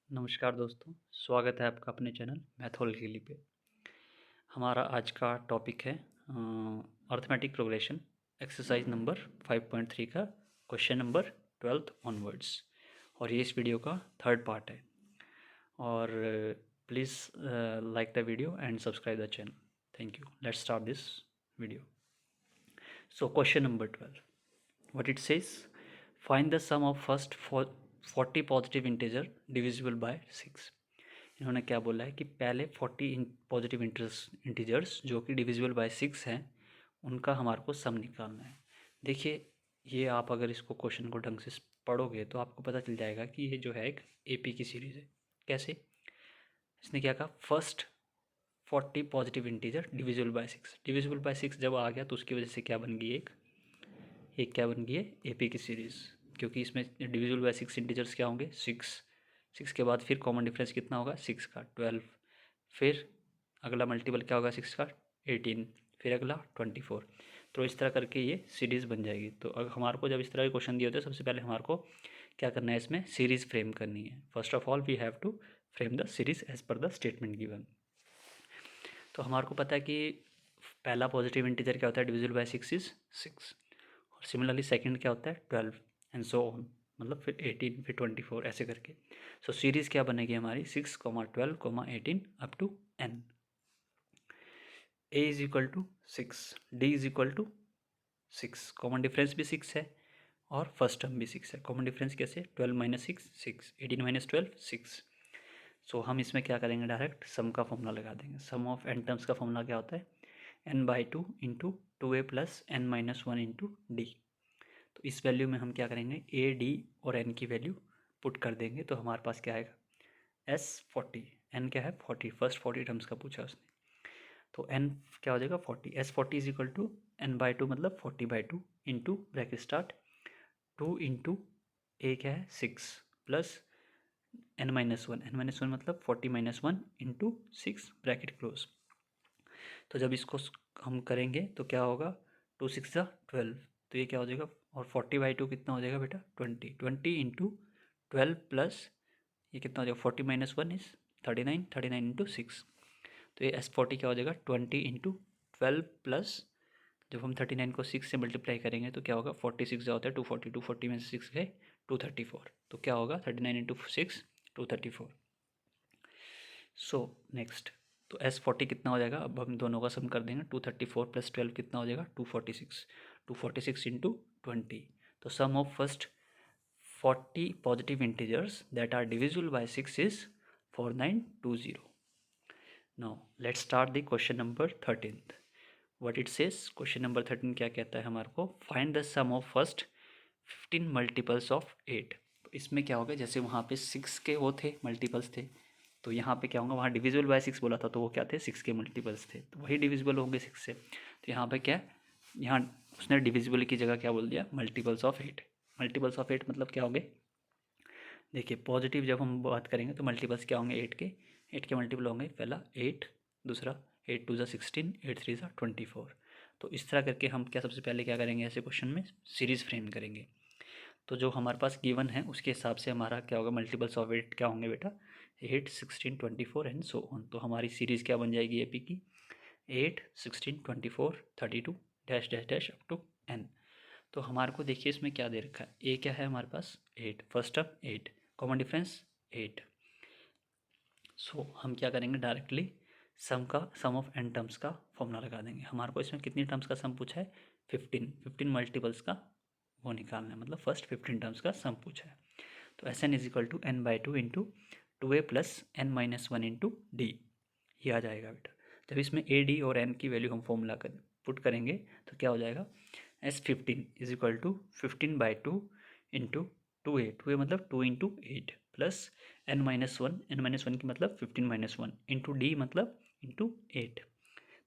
नमस्कार दोस्तों, स्वागत है आपका अपने चैनल मैथोलॉजी पे। हमारा आज का टॉपिक है अर्थमेटिक प्रोग्रेशन, एक्सरसाइज नंबर 5.3 का क्वेश्चन नंबर 12 ऑनवर्ड्स। और ये इस वीडियो का थर्ड पार्ट है। और please like the video and subscribe the channel. Thank you. Let's start this video. So question number 12, what it says, find the sum of first 40 positive integer divisible by 6। इन्होंने क्या बोला है कि पहले 40 positive integers जो कि divisible by 6 हैं, उनका हमारे को सम निकालना है। देखिए, ये आप अगर इसको क्वेश्चन को ढंग से पढ़ोगे तो आपको पता चल जाएगा कि ये जो है एक एपी की सीरीज़ है। कैसे? इसने क्या कहा, first 40 positive integer divisible by 6। Divisible by 6 जब आ गया तो उसकी वजह से क्या बन गई, एक क्या बन गई है, एपी की सीरीज़। क्योंकि इसमें डिविजिबल बाय 6 इंटीजर्स क्या होंगे, 6 के बाद फिर कॉमन डिफरेंस कितना होगा, 6 का 12, फिर अगला मल्टीपल क्या होगा 6 का 18, फिर अगला 24। तो इस तरह करके ये सीरीज़ बन जाएगी। तो अगर हमारे को जब इस तरह के क्वेश्चन दिए होते हैं, सबसे पहले हमारे को क्या करना है, इसमें सीरीज़ फ्रेम करनी है। First of all we have to frame the series as per the statement given. तो हमारे को पता है कि पहला पॉजिटिव इंटीजर क्या होता है, डिविजिबल बाय 6 इज 6। और सिमिलरली सेकंड क्या होता है, 12 एंड सो ऑन, मतलब फिर 18, फिर 24 ऐसे करके। सो सीरीज़ क्या बनेगी हमारी, 6, 12, 18 up to n। a is equal to 6, d is equal to 6, common difference भी 6 है और फर्स्ट टर्म भी 6 है। कॉमन डिफरेंस कैसे, 12 माइनस 6 6, 18 माइनस 12 6। सो हम इसमें क्या करेंगे, डायरेक्ट सम का फॉर्मूला लगा देंगे। सम ऑफ एन टर्म्स का फॉर्मूला क्या होता है, n/2 into 2a plus n minus 1 into D. तो इस वैल्यू में हम क्या करेंगे, ए, डी और एन की वैल्यू पुट कर देंगे। तो हमारे पास क्या आएगा, S40, एन क्या है 40, फर्स्ट 40 टर्म्स का पूछा उसने। तो एन क्या हो जाएगा 40, S40 is equal to n/2 मतलब 40/2 इंटू ब्रैकेट स्टार्ट 2 इंटू ए क्या है 6 प्लस n-1 मतलब 40-1 इंटू 6 ब्रैकेट क्लोज। तो जब इसको हम करेंगे तो क्या होगा, 2 6 जा 12, तो ये क्या हो जाएगा, और 40/2 कितना हो जाएगा बेटा 20, 20 इंटू 12 प्लस ये कितना हो जाएगा 40-1 इज 39, 39 इंटू 6। तो ये S40 क्या हो जाएगा 20 इंटू 12 प्लस, जब हम 39 को 6 से मल्टीप्लाई करेंगे तो क्या होगा, 46 जो होता है 240, 240 में से 6 गए 234। तो क्या होगा 39 इंटू 6 234। सो नेक्स्ट, तो S40 कितना हो जाएगा, अब हम दोनों का सम कर देंगे, 234 प्लस 12 कितना हो जाएगा 246, 246 इंटू 20। तो sum of first 40 positive integers that are divisible by 6 is 4920। Now let's start the question number 13। What it says, question number 13 क्या कहता है हमारे को, find the sum of first 15 multiples of 8। तो इसमें क्या होगा, जैसे वहाँ पे 6 के वो थे मल्टीपल्स थे, तो यहाँ पे क्या होगा, वहाँ डिविजिबल बाय 6 बोला था तो वो क्या थे 6 के मल्टीपल्स थे, तो वही डिविजिबल होंगे 6 से। तो यहाँ पे क्या, यहाँ उसने डिविजिबल की जगह क्या बोल दिया, मल्टीपल्स ऑफ 8। मल्टीपल्स ऑफ 8 मतलब क्या होंगे, देखिए पॉजिटिव जब हम बात करेंगे तो मल्टीपल्स क्या होंगे 8 के मल्टीपल होंगे, पहला 8, दूसरा 8 2 ज़ा 16, 8 3 ज़ा 24। तो इस तरह करके हम क्या सबसे पहले क्या करेंगे, ऐसे क्वेश्चन में सीरीज़ फ्रेम करेंगे। तो जो हमारे पास गिवन है उसके हिसाब से हमारा क्या होगा, मल्टीपल्स ऑफ 8 क्या होंगे बेटा, 8 16 24 एंड सो ऑन। तो हमारी सीरीज़ क्या बन जाएगी एपी की, 8 16 24 32 dash dash dash up to n। तो हमारे को देखिए इसमें क्या दे रखा है, ए क्या है हमारे पास 8, first term 8, common difference 8। So हम क्या करेंगे, directly sum of n terms का फॉर्मूला लगा देंगे। हमारे को इसमें कितनी टर्म्स का सम पूछा है, 15 मल्टीपल्स का वो निकालना है, मतलब फर्स्ट 15 टर्म्स का सम पूछा है। तो S n is equal to n/2 into 2a plus n-1 into d, ये आ जाएगा बेटा। जब इसमें ए डी और एन की वैल्यू हम फॉर्मूला कर पुट करेंगे तो क्या हो जाएगा, S15 is equal to 15/2 into 2a मतलब 2 इंटू 8 प्लस n-1 की मतलब 15-1 इंटू डी मतलब इंटू 8।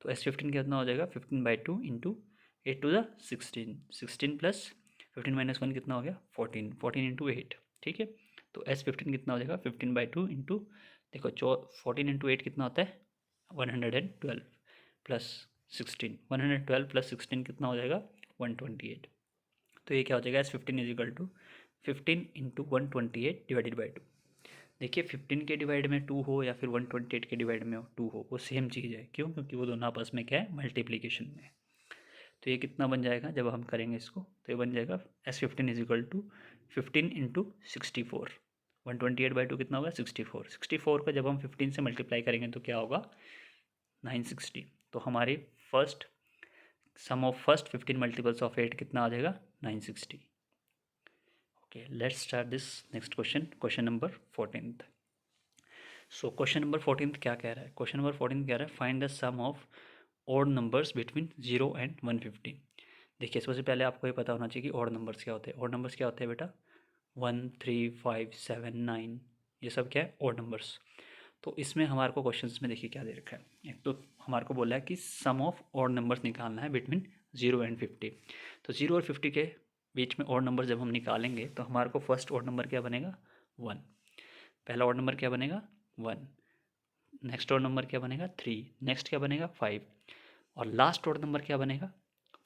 तो S15 कितना हो जाएगा, 15/2 इंटू 8 टू ज़ा 16, 16 प्लस 15-1 कितना हो गया 14, 14 इंटू 8, ठीक है। तो S15 कितना हो जाएगा 15/2 इंटू, देखो 14 इंटू 8 कितना होता है 112 प्लस 16, 112 प्लस 16 कितना हो जाएगा 128। तो ये क्या हो जाएगा, S15 is equal to 15 into 128 divided by 2। देखिए 15 के डिवाइड में 2 हो या फिर 128 के डिवाइड में 2 हो, वो सेम चीज़ है। क्यों? क्योंकि वो दोनों आपस में क्या है, मल्टीप्लीकेशन में। तो ये कितना बन जाएगा जब हम करेंगे इसको, तो ये बन जाएगा S15 is equal to 15 into 64। 128/2 कितना होगा, 64। 64 का जब हम 15 से मल्टीप्लाई करेंगे तो क्या होगा, 960। तो हमारी first sum of first 15 multiples of 8 कितना आ जाएगा, 960। Okay, let's start this next question, question number 14th। So question number 14th क्या कह रहा है, क्वेश्चन नंबर 14 कह रहा है find the sum of odd numbers between 0 and 150। देखिए सबसे पहले आपको ये पता होना चाहिए कि ऑड नंबर्स क्या होते हैं। ऑड नंबर्स क्या होते हैं बेटा, 1, 3, 5, 7, 9, ये सब क्या है, ऑड नंबर्स। तो इसमें हमारे को क्वेश्चंस में देखिए क्या दे रखा है। एक तो हमारे को बोला है कि सम ऑफ ऑड नंबर्स निकालना है बिटवीन 0 एंड 50। तो 0 और 50 के बीच में ऑड नंबर जब हम निकालेंगे तो हमारे को फर्स्ट ऑड नंबर क्या बनेगा, 1। पहला ऑड नंबर क्या बनेगा, 1। नेक्स्ट ऑड नंबर क्या बनेगा, 3। नेक्स्ट क्या बनेगा, 5। और लास्ट ऑड नंबर क्या बनेगा,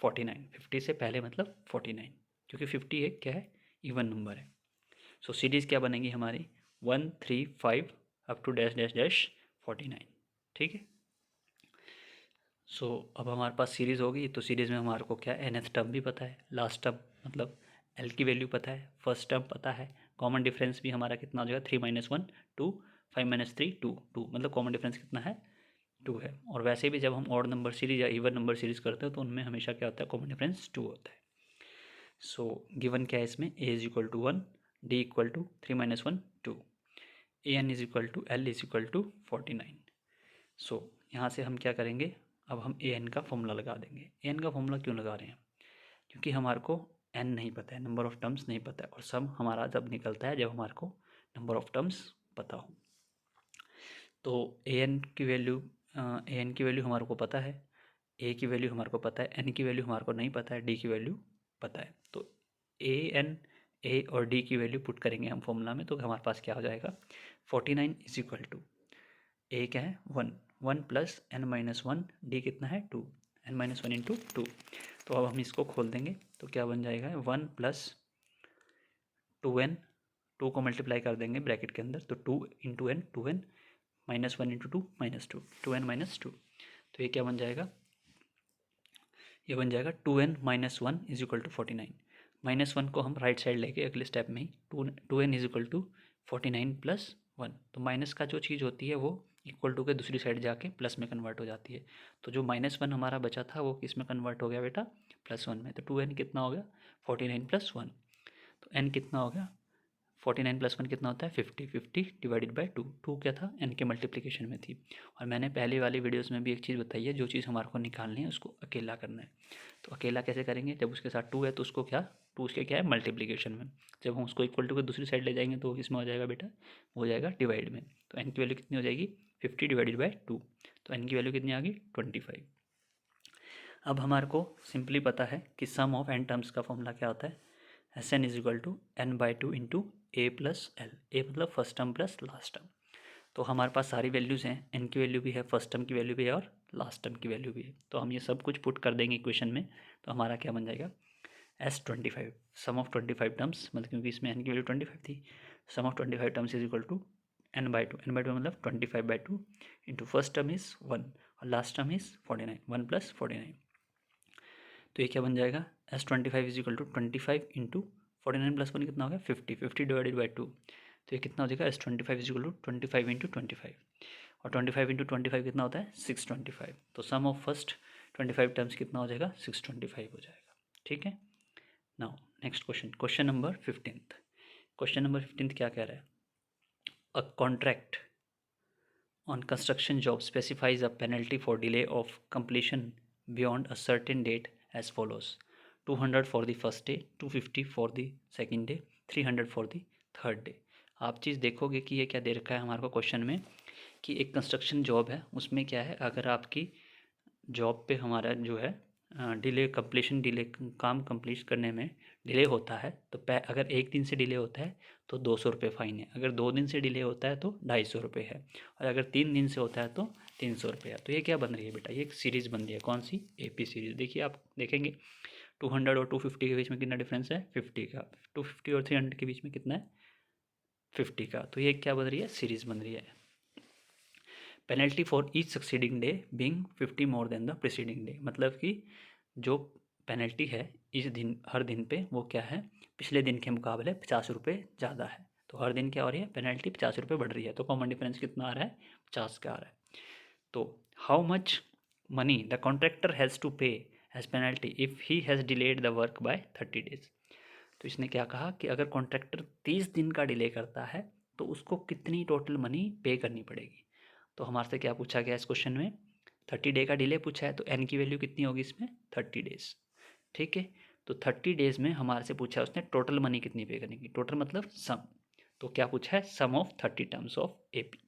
49। 50 से पहले मतलब 49, क्योंकि 50 एक क्या है, इवन नंबर है। सो सीरीज़ क्या बनेगी हमारी, 1, 3, 5 up to dash dash dash 49। ठीक है। सो अब हमारे पास सीरीज़ होगी, तो सीरीज़ में हमारे को क्या nth टर्म भी पता है, लास्ट टर्म मतलब एल की वैल्यू पता है, फर्स्ट टर्म पता है। कॉमन डिफरेंस भी हमारा कितना हो जाएगा, 3 - 1 2, 5 - 3 2 2, मतलब कॉमन डिफरेंस कितना है, 2 है। और वैसे भी जब हम ऑड नंबर सीरीज या इवन नंबर सीरीज करते हैं तो उनमें हमेशा क्या होता है, कॉमन डिफरेंस 2 होता है। सो गिवन क्या है इसमें, a is equal to 1, d equal to 3 - 1 2, a n is equal to l is equal to 49। So यहाँ से हम क्या करेंगे, अब हम ए एन का फॉर्मूला लगा देंगे। ए एन का फॉर्मूला क्यों लगा रहे हैं, क्योंकि हमारे को एन नहीं पता है, नंबर ऑफ टर्म्स नहीं पता है, और सम हमारा जब निकलता है जब हमारे को नंबर ऑफ टर्म्स पता हो। तो ए एन की वैल्यू हमारे को पता है, ए की वैल्यू हमारे को पता है, एन की वैल्यू हमारे को नहीं पता है, डी की वैल्यू पता है। तो ए एन, ए और डी की वैल्यू पुट करेंगे हम फॉर्मूला में, तो हमारे पास क्या हो जाएगा, 49 इज इक्वल टू, ए क्या है 1, 1 प्लस एन माइनस 1, डी कितना है 2, एन माइनस 1 इंटू 2। तो अब हम इसको खोल देंगे तो क्या बन जाएगा, 1 प्लस 2n, 2 को मल्टीप्लाई कर देंगे ब्रैकेट के अंदर, तो 2 into n, 2n minus 1 into 2 -2, 2n minus 2। तो ये क्या बन जाएगा, ये बन जाएगा 2n minus 1 is equal to 49। Minus 1 को हम राइट साइड लेके अगले स्टेप में ही 2n is equal to 49 plus 1। तो माइनस का जो चीज़ होती है वो इक्वल टू के दूसरी साइड जाके प्लस में कन्वर्ट हो जाती है। तो जो -1 हमारा बचा था वो किस में कन्वर्ट हो गया बेटा, +1 में। तो 2n कितना हो गया, 49 प्लस 1। तो n कितना हो गया, 49 प्लस 1 कितना होता है, 50। 50 डिवाइडेड बाई 2, 2 क्या था, n के मल्टीप्लिकेशन में थी। और मैंने पहले वाली वीडियोस में भी एक चीज़ बताई है, जो चीज़ हमारे को निकालनी है उसको अकेला करना है। तो अकेला कैसे करेंगे, जब उसके साथ 2 है तो उसको क्या, 2 उसके क्या है, मल्टीप्लिकेशन में। जब हम उसको इक्वल टू के दूसरी साइड ले जाएंगे तो किसमें हो जाएगा बेटा, हो जाएगा डिवाइड में। तो n की वैल्यू कितनी हो जाएगी, 50 डिवाइडेड बाई 2। तो n की वैल्यू कितनी आ गई, 25। अब हमारे को सिंपली पता है कि सम ऑफ n टर्म्स का फॉर्मूला क्या होता है, s n is equal to n/2 into a plus l. A मतलब first term plus last term. तो हमारे पास सारी वैल्यूज़ हैं, n की वैल्यू भी है, फर्स्ट टर्म की वैल्यू भी है और लास्ट टर्म की वैल्यू भी है। तो हम ये सब कुछ पुट कर देंगे इक्वेशन में, तो हमारा क्या बन जाएगा, S25, सम ऑफ 25 टर्म्स, मतलब क्योंकि इसमें n की वैल्यू 25 थी, sum of 25 terms is equal to n/2। n/2 मतलब 25/2 इंटू फर्स्ट टर्म इज़ 1 और लास्ट टर्म इज़ 49, 1 प्लस 49। तो ये क्या बन जाएगा, S25 is equal to 25 into 49 plus 1 कितना हो गया, 50। 50 डिवाइडेड बाई 2, तो ये कितना हो जाएगा, S25 is equal to 25 into 25। और 25 इंटू 25 कितना होता है, 625। तो सम ऑफ फर्स्ट 25 टर्म्स कितना हो जाएगा, 625 हो जाएगा। ठीक है। Now next question, question number 15th। Question number 15th क्या कह रहा है, a contract on construction job specifies a penalty for delay of completion beyond a certain date as follows: 200 for the first day, 250 for the second day, 300 for the third day। आप चीज़ देखोगे कि ये क्या दे रखा है हमारे को क्वेश्चन में, कि एक कंस्ट्रक्शन जॉब है, उसमें क्या है, अगर आपकी जॉब पे हमारा जो है डिले काम कंप्लीट करने में डिले होता है, तो अगर एक दिन से डिले होता है तो 200 रुपये फ़ाइन है, अगर 2 दिन से डिले होता है तो 250 रुपये है, और अगर 3 दिन से होता है तो 300 रुपये है। तो ये क्या बन रही है बेटा, ये एक सीरीज़ बन रही है, कौन सी, AP सीरीज़। देखिए आप देखेंगे 200 और 250 के बीच में कितना डिफरेंस है, 50 का। 250 और 300 के बीच में कितना है, 50 का, तो ये क्या बन रही है, सीरीज बन रही है। Penalty for each succeeding day being 50 more than the preceding day, मतलब कि जो पेनल्टी है इस दिन, हर दिन पे वो क्या है, पिछले दिन के मुकाबले 50 रुपये ज़्यादा है। तो हर दिन क्या हो रही है, पेनल्टी 50 रुपये बढ़ रही है, तो कॉमन डिफरेंस कितना आ रहा है, 50 का आ रहा है। तो how much money the contractor has to pay as penalty if he has delayed the work by 30 days. तो इसने क्या कहा कि अगर कॉन्ट्रैक्टर 30 दिन का डिले करता है तो उसको कितनी टोटल मनी पे करनी पड़ेगी। तो हमारे से क्या पूछा गया इस क्वेश्चन में, 30 डे का डिले पूछा है, तो एन की वैल्यू कितनी होगी इसमें, 30 डेज। ठीक है, तो 30 डेज में हमारे से पूछा है उसने टोटल मनी कितनी पे करने की, टोटल मतलब सम। तो क्या पूछा है, sum of 30 terms of AP.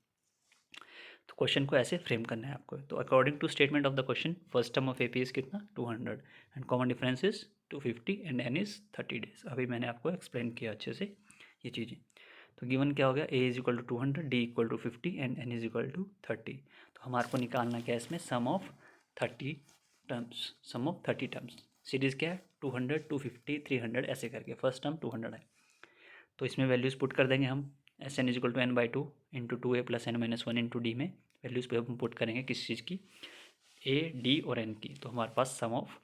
तो क्वेश्चन को ऐसे फ्रेम करना है आपको। तो according to statement of the question, first term of AP is कितना, 200 and common difference is 250 and n is 30 days. अभी मैंने आपको एक्सप्लेन किया अच्छे से ये चीज़ें। तो गिवन क्या हो गया, a is equal to 200, d equal to 50 and n is equal to 30। तो हमारे को निकालना क्या है इसमें, sum of 30 terms, sum of 30 terms. Series क्या है, 200, 250, 300 ऐसे करके, फर्स्ट टर्म 200 है। तो इसमें वैल्यूज़ पुट कर देंगे हम, S n is equal to n by 2 into 2 a plus n minus 1 into d में वैल्यूज़ पे हम पुट करेंगे किस चीज़ की, ए डी और एन की। तो हमारे पास सम ऑफ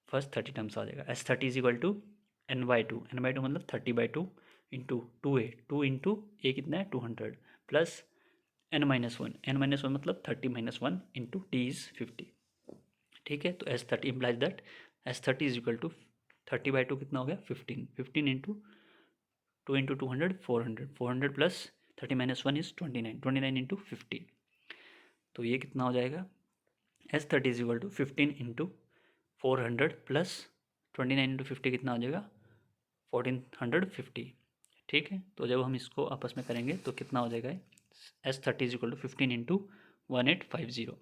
फर्स्ट 30 टर्म्स आ जाएगा, S 30 is equal to n by two मतलब 30/2 इंटू 2a, 2 इंटू ए कितना है 200 प्लस n-1 मतलब 30-1 इंटू डी इज़ 50। ठीक है, तो S 30 implies that S 30 is equal to 30/2 कितना हो गया 15, 15 into 2 into 200 400 plus 30-1 is 29 into 50। तो ये कितना हो जाएगा, S 30 is equal to 15 into 400 plus 29 into 50 कितना हो जाएगा 1450। ठीक है, तो जब हम इसको आपस में करेंगे तो कितना हो जाएगा, S 30 is equal to 15 into 1850।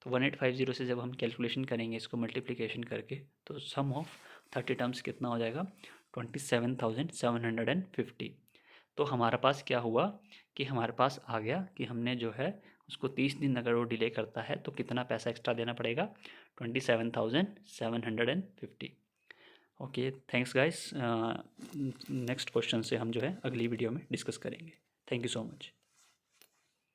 तो 1850 से जब हम कैलकुलेशन करेंगे इसको मल्टीप्लिकेशन करके, तो सम ऑफ 30 टर्म्स कितना हो जाएगा 27,750। तो हमारे पास क्या हुआ कि हमारे पास आ गया कि हमने जो है उसको 30 दिन अगर वो डिले करता है तो कितना पैसा एक्स्ट्रा देना पड़ेगा, 27,750। Okay, thanks guys. Next question से हम जो है अगली वीडियो में डिस्कस करेंगे। Thank you so much.